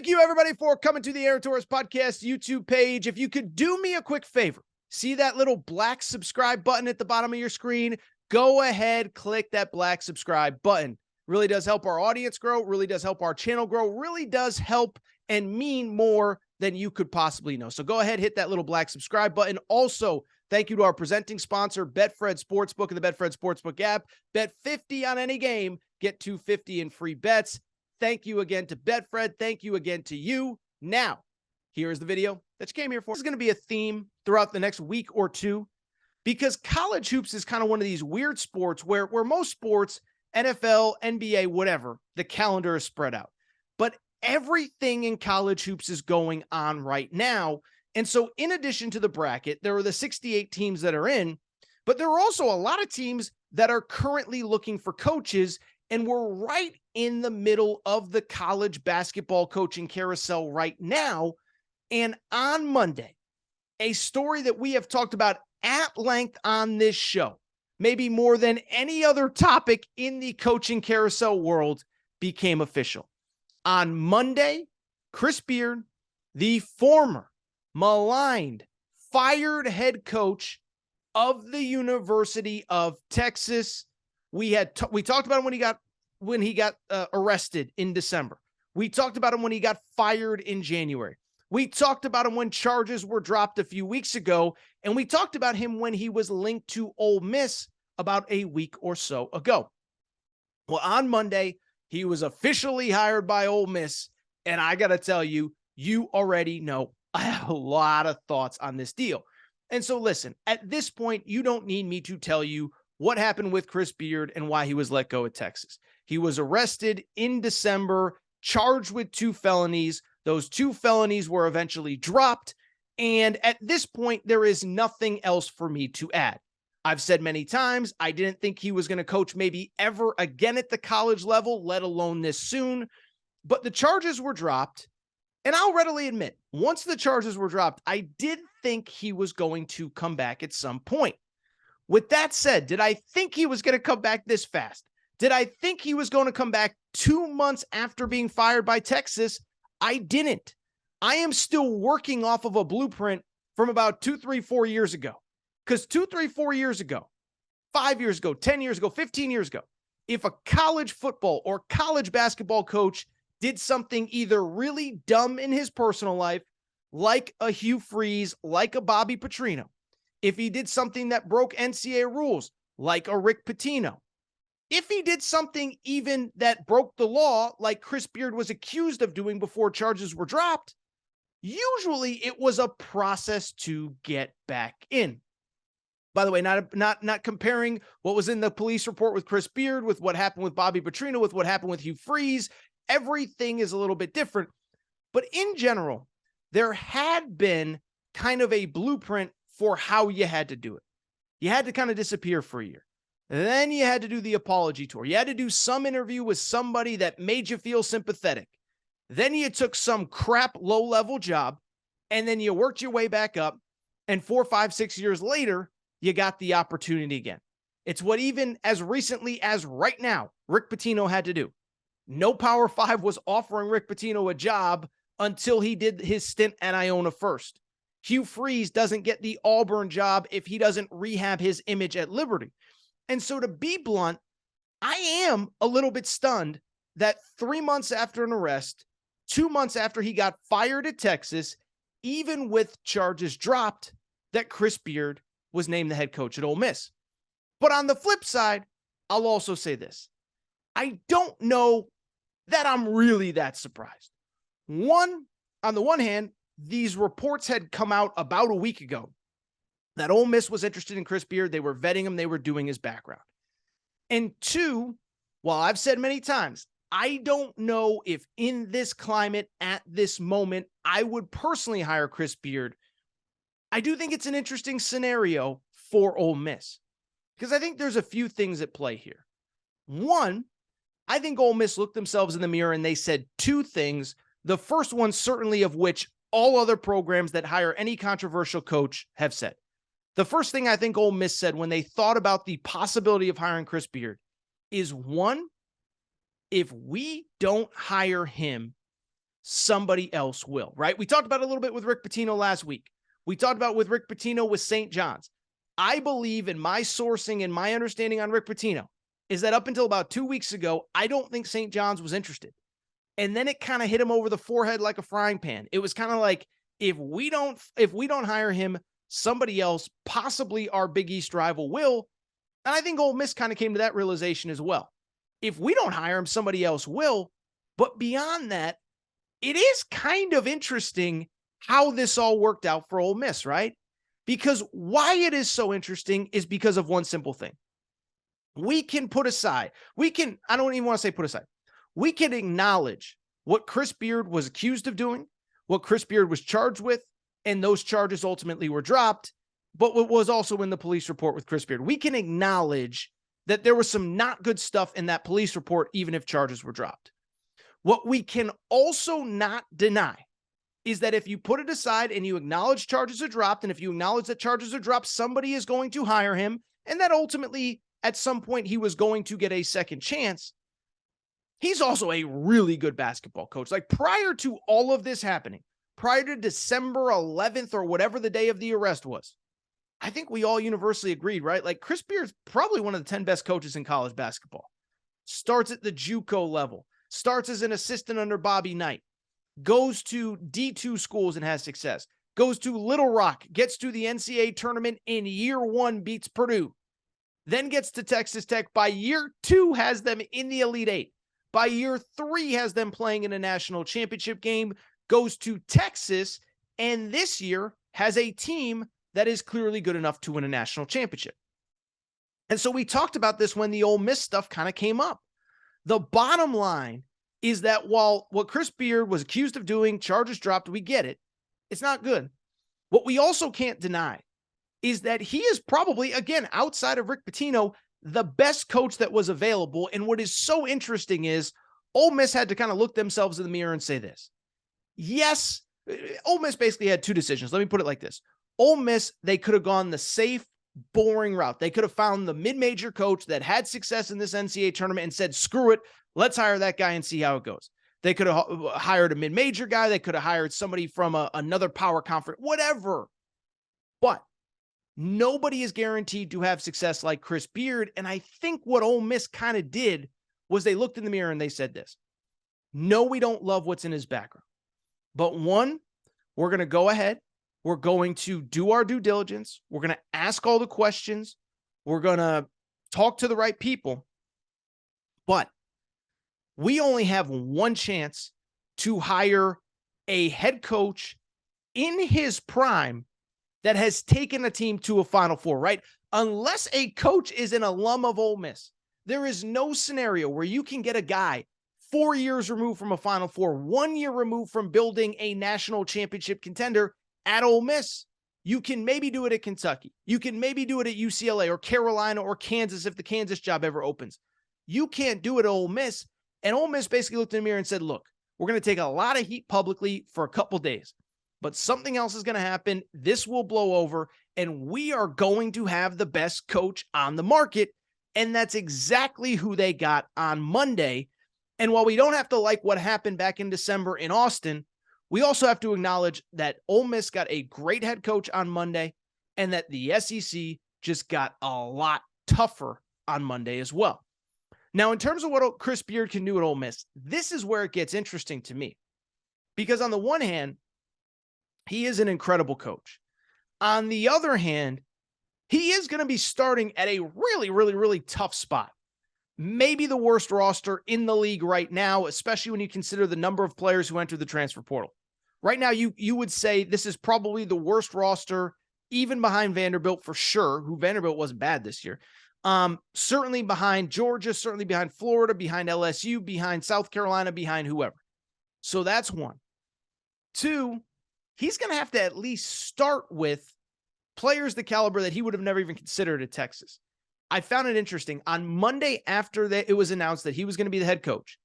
Thank you, everybody, for coming to the Aaron Torres Podcast YouTube page. If you could do me a quick favor, see that little black subscribe button at the bottom of your screen? Go ahead, click that black subscribe button. Really does help our audience grow, really does help our channel grow, really does help and mean more than you could possibly know. So go ahead, hit that little black subscribe button. Also, thank you to our presenting sponsor, Betfred Sportsbook and the Betfred Sportsbook app. Bet 50 on any game, get $250 in free bets. Thank you again to Betfred. Thank you again to you. Now, here's the video that you came here for. This is going to be a theme throughout the next week or two because college hoops is kind of one of these weird sports where most sports, NFL, NBA, whatever, the calendar is spread out. But everything in college hoops is going on right now. And so in addition to the bracket, there are the 68 teams that are in, but there are also a lot of teams that are currently looking for coaches. And we're right in the middle of the college basketball coaching carousel right now. And on Monday, a story that we have talked about at length on this show, maybe more than any other topic in the coaching carousel world, became official. On Monday, Chris Beard, the former maligned, fired head coach of the University of Texas. We talked about him when he got arrested in December. We talked about him when he got fired in January. We talked about him when charges were dropped a few weeks ago, and we talked about him when he was linked to Ole Miss about a week or so ago. Well, on Monday, he was officially hired by Ole Miss, and I got to tell you, you already know I have a lot of thoughts on this deal. And so listen, at this point, you don't need me to tell you what happened with Chris Beard and why he was let go at Texas. He was arrested in December, charged with 2 felonies. Those 2 felonies were eventually dropped. And at this point, there is nothing else for me to add. I've said many times, I didn't think he was going to coach maybe ever again at the college level, let alone this soon. But the charges were dropped. And I'll readily admit, once the charges were dropped, I did think he was going to come back at some point. With that said, did I think he was going to come back this fast? Did I think he was going to come back 2 months after being fired by Texas? I didn't. I am still working off of a blueprint from about 2, 3, 4 years ago. Because 2, 3, 4 years ago, 5 years ago, 10 years ago, 15 years ago, if a college football or college basketball coach did something either really dumb in his personal life, like a Hugh Freeze, like a Bobby Petrino, if he did something that broke NCAA rules, like a Rick Pitino, if he did something even that broke the law, like Chris Beard was accused of doing before charges were dropped, usually it was a process to get back in. By the way, not comparing what was in the police report with Chris Beard with what happened with Bobby Petrino, with what happened with Hugh Freeze. Everything is a little bit different. But in general, there had been kind of a blueprint for how you had to do it. You had to kind of disappear for a year. Then you had to do the apology tour. You had to do some interview with somebody that made you feel sympathetic. Then you took some crap low-level job, and then you worked your way back up, and 4, 5, 6 years later, you got the opportunity again. It's what even as recently as right now, Rick Pitino had to do. No Power 5 was offering Rick Pitino a job until he did his stint at Iona first. Hugh Freeze doesn't get the Auburn job if he doesn't rehab his image at Liberty. And so to be blunt, I am a little bit stunned that 3 months after an arrest, 2 months after he got fired at Texas, even with charges dropped, that Chris Beard was named the head coach at Ole Miss. But on the flip side, I'll also say this. I don't know that I'm really that surprised. On the one hand, these reports had come out about a week ago that Ole Miss was interested in Chris Beard. They were vetting him. They were doing his background. And 2, while I've said many times, I don't know if in this climate at this moment, I would personally hire Chris Beard. I do think it's an interesting scenario for Ole Miss because I think there's a few things at play here. One, I think Ole Miss looked themselves in the mirror and they said 2 things. The first one, certainly of which all other programs that hire any controversial coach have said. The first thing I think Ole Miss said when they thought about the possibility of hiring Chris Beard is, 1, if we don't hire him, somebody else will, right? We talked about it a little bit with Rick Pitino last week. We talked about with Rick Pitino with St. John's. I believe in my sourcing and my understanding on Rick Pitino is that up until about 2 weeks ago, I don't think St. John's was interested. And then it kind of hit him over the forehead like a frying pan. It was kind of like, if we don't hire him, somebody else, possibly our Big East rival, will. And I think Ole Miss kind of came to that realization as well. If we don't hire him, somebody else will. But beyond that, it is kind of interesting how this all worked out for Ole Miss, right? Because why it is so interesting is because of one simple thing. We can put aside, I don't even want to say put aside. We can acknowledge what Chris Beard was accused of doing, what Chris Beard was charged with, and those charges ultimately were dropped, but what was also in the police report with Chris Beard. We can acknowledge that there was some not good stuff in that police report, even if charges were dropped. What we can also not deny is that if you put it aside and you acknowledge charges are dropped, and if you acknowledge that charges are dropped, somebody is going to hire him, and that ultimately at some point he was going to get a second chance. He's also a really good basketball coach. Like, prior to all of this happening, prior to December 11th or whatever the day of the arrest was, I think we all universally agreed, right? Like, Chris Beard's probably one of the 10 best coaches in college basketball. Starts at the JUCO level, starts as an assistant under Bobby Knight, goes to D2 schools and has success, goes to Little Rock, gets to the NCAA tournament in year 1, beats Purdue, then gets to Texas Tech. By year 2, has them in the Elite 8. By year 3, has them playing in a national championship game, goes to Texas, and this year has a team that is clearly good enough to win a national championship. And so we talked about this when the Ole Miss stuff kind of came up. The bottom line is that while what Chris Beard was accused of doing, charges dropped, we get it. It's not good. What we also can't deny is that he is probably, again, outside of Rick Pitino, the best coach that was available. And what is so interesting is Ole Miss had to kind of look themselves in the mirror and say this. Yes, Ole Miss basically had 2 decisions. Let me put it like this. Ole Miss, they could have gone the safe, boring route. They could have found the mid-major coach that had success in this NCAA tournament and said, screw it, let's hire that guy and see how it goes. They could have hired a mid-major guy. They could have hired somebody from another power conference, whatever. But nobody is guaranteed to have success like Chris Beard. And I think what Ole Miss kind of did was they looked in the mirror and they said this. No, we don't love what's in his background. But one, we're going to go ahead. We're going to do our due diligence. We're going to ask all the questions. We're going to talk to the right people. But we only have one chance to hire a head coach in his prime that has taken a team to a Final Four, right? Unless a coach is an alum of Ole Miss, there is no scenario where you can get a guy 4 years removed from a Final Four, 1 year removed from building a national championship contender at Ole Miss. You can maybe do it at Kentucky. You can maybe do it at UCLA or Carolina or Kansas if the Kansas job ever opens. You can't do it at Ole Miss. And Ole Miss basically looked in the mirror and said, look, we're going to take a lot of heat publicly for a couple days, but something else is going to happen. This will blow over, and we are going to have the best coach on the market. And that's exactly who they got on Monday. And while we don't have to like what happened back in December in Austin, we also have to acknowledge that Ole Miss got a great head coach on Monday and that the SEC just got a lot tougher on Monday as well. Now, in terms of what Chris Beard can do at Ole Miss, this is where it gets interesting to me. Because on the one hand, he is an incredible coach. On the other hand, he is going to be starting at a really, really, really tough spot. Maybe the worst roster in the league right now, especially when you consider the number of players who enter the transfer portal. Right now, you would say this is probably the worst roster, even behind Vanderbilt for sure, who Vanderbilt wasn't bad this year. Certainly behind Georgia, certainly behind Florida, behind LSU, behind South Carolina, behind whoever. So that's one. Two, he's going to have to at least start with players the caliber that he would have never even considered at Texas. I found it interesting. On Monday, after it was announced that he was going to be the head coach,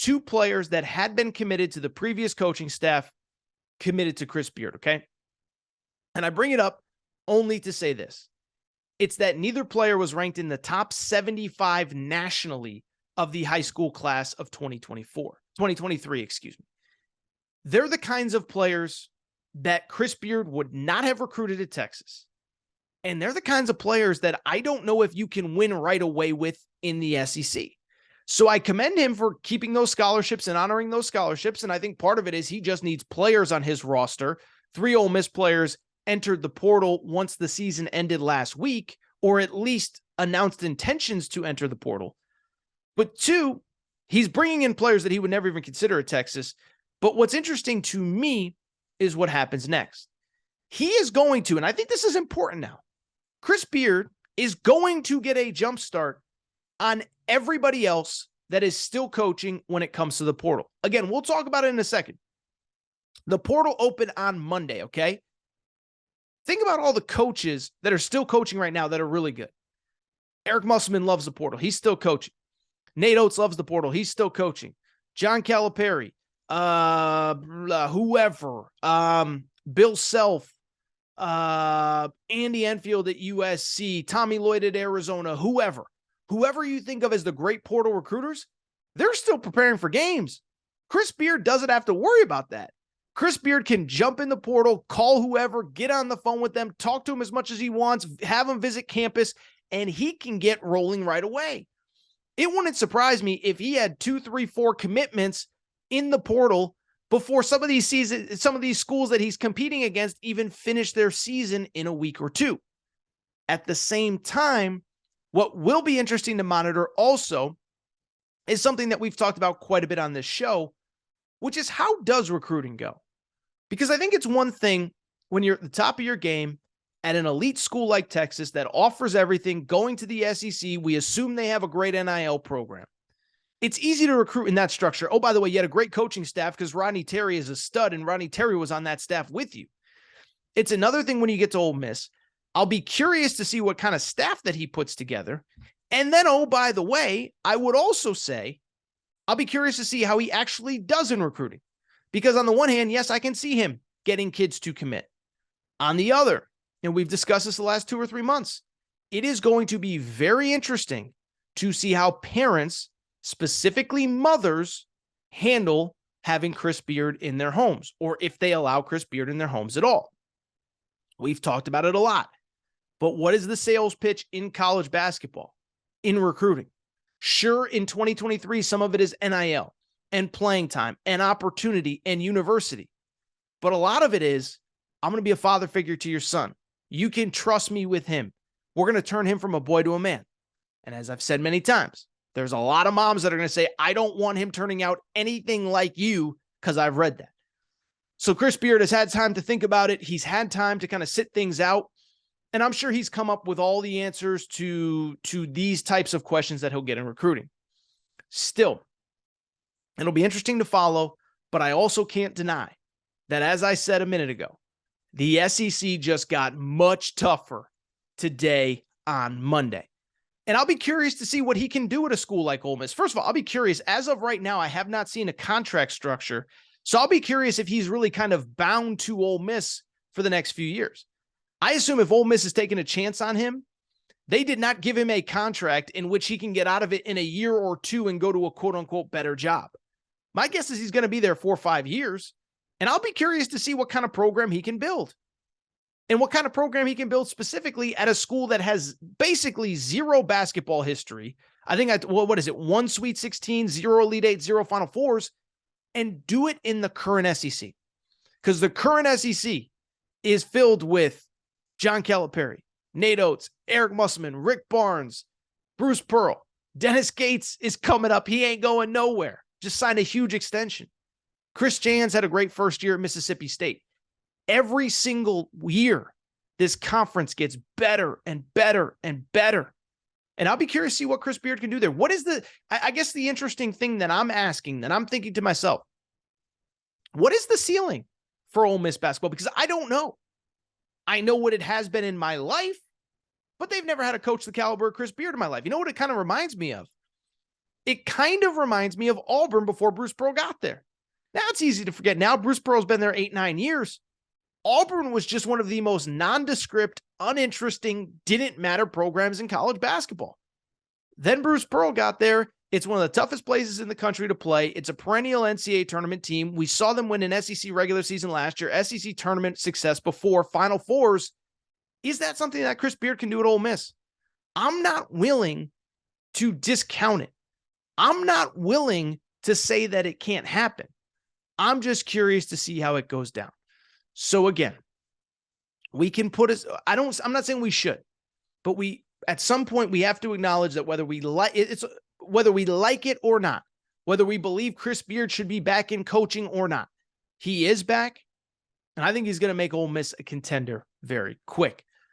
2 players that had been committed to the previous coaching staff committed to Chris Beard, okay? And I bring it up only to say this. It's that neither player was ranked in the top 75 nationally of the high school class of 2023, excuse me. They're the kinds of players that Chris Beard would not have recruited at Texas. And they're the kinds of players that I don't know if you can win right away with in the SEC. So I commend him for keeping those scholarships and honoring those scholarships. And I think part of it is he just needs players on his roster. 3 Ole Miss players entered the portal once the season ended last week, or at least announced intentions to enter the portal. But 2, he's bringing in players that he would never even consider at Texas. But what's interesting to me is what happens next. He is going to, and I think this is important now, Chris Beard is going to get a jump start on everybody else that is still coaching when it comes to the portal. Again, we'll talk about it in a second. The portal opened on Monday, okay? Think about all the coaches that are still coaching right now that are really good. Eric Musselman loves the portal. He's still coaching. Nate Oates loves the portal. He's still coaching. John Calipari, whoever, Bill Self, Andy Enfield at USC, Tommy Lloyd at Arizona, whoever you think of as the great portal recruiters, they're still preparing for games. Chris Beard doesn't have to worry about that. Chris Beard can jump in the portal, call whoever, get on the phone with them, talk to him as much as he wants, have them visit campus, and he can get rolling right away. It wouldn't surprise me if he had 2, 3, 4 commitments in the portal before some of these schools that he's competing against even finish their season in a week or 2. At the same time, what will be interesting to monitor also is something that we've talked about quite a bit on this show, which is how does recruiting go? Because I think it's one thing when you're at the top of your game at an elite school like Texas that offers everything, going to the SEC, we assume they have a great NIL program. It's easy to recruit in that structure. Oh, by the way, you had a great coaching staff because Rodney Terry is a stud, and Rodney Terry was on that staff with you. It's another thing when you get to Ole Miss. I'll be curious to see what kind of staff that he puts together. And then, oh, by the way, I would also say I'll be curious to see how he actually does in recruiting. Because on the one hand, yes, I can see him getting kids to commit. On the other, and we've discussed this the last 2 or 3 months, it is going to be very interesting to see how parents, specifically mothers, handle having Chris Beard in their homes, or if they allow Chris Beard in their homes at all. We've talked about it a lot. But what is the sales pitch in college basketball, in recruiting? Sure, in 2023, some of it is NIL and playing time and opportunity and university. But a lot of it is, I'm going to be a father figure to your son. You can trust me with him. We're going to turn him from a boy to a man. And as I've said many times, there's a lot of moms that are going to say, I don't want him turning out anything like you because I've read that. So Chris Beard has had time to think about it. He's had time to kind of sit things out. And I'm sure he's come up with all the answers to these types of questions that he'll get in recruiting. Still, it'll be interesting to follow, but I also can't deny that, as I said a minute ago, the SEC just got much tougher today on Monday. And I'll be curious to see what he can do at a school like Ole Miss. First of all, I'll be curious. As of right now, I have not seen a contract structure. So I'll be curious if he's really kind of bound to Ole Miss for the next few years. I assume if Ole Miss is taking a chance on him, they did not give him a contract in which he can get out of it in a year or 2 and go to a quote-unquote better job. My guess is he's going to be there 4 or 5 years, and I'll be curious to see what kind of program he can build and what kind of program he can build specifically at a school that has basically 0 basketball history. I think, what is it, 1 Sweet 16, 0 Elite 8, 0 Final Fours, and do it in the current SEC. Because the current SEC is filled with John Calipari, Nate Oates, Eric Musselman, Rick Barnes, Bruce Pearl. Dennis Gates is coming up. He ain't going nowhere. Just signed a huge extension. Chris Jans had a great first year at Mississippi State. Every single year, this conference gets better and better and better. And I'll be curious to see what Chris Beard can do there. What is I guess the interesting thing that I'm asking, that I'm thinking to myself, what is the ceiling for Ole Miss basketball? Because I don't know. I know what it has been in my life, but they've never had a coach the caliber of Chris Beard in my life. You know what it kind of reminds me of? It kind of reminds me of Auburn before Bruce Pearl got there. Now it's easy to forget. Now Bruce Pearl's been there 8, 9 years. Auburn was just one of the most nondescript, uninteresting, didn't matter programs in college basketball. Then Bruce Pearl got there, It's one of the toughest places in the country to play. It's a perennial NCAA tournament team. We saw them win an SEC regular season last year, SEC tournament success before, Final Fours. Is that something that Chris Beard can do at Ole Miss? I'm not willing to discount it. I'm not willing to say that it can't happen. I'm just curious to see how it goes down. So again, we can put us, I'm not saying we should, but at some point we have to acknowledge that whether we like it or not, whether we believe Chris Beard should be back in coaching or not, he is back. And I think he's going to make Ole Miss a contender very quick.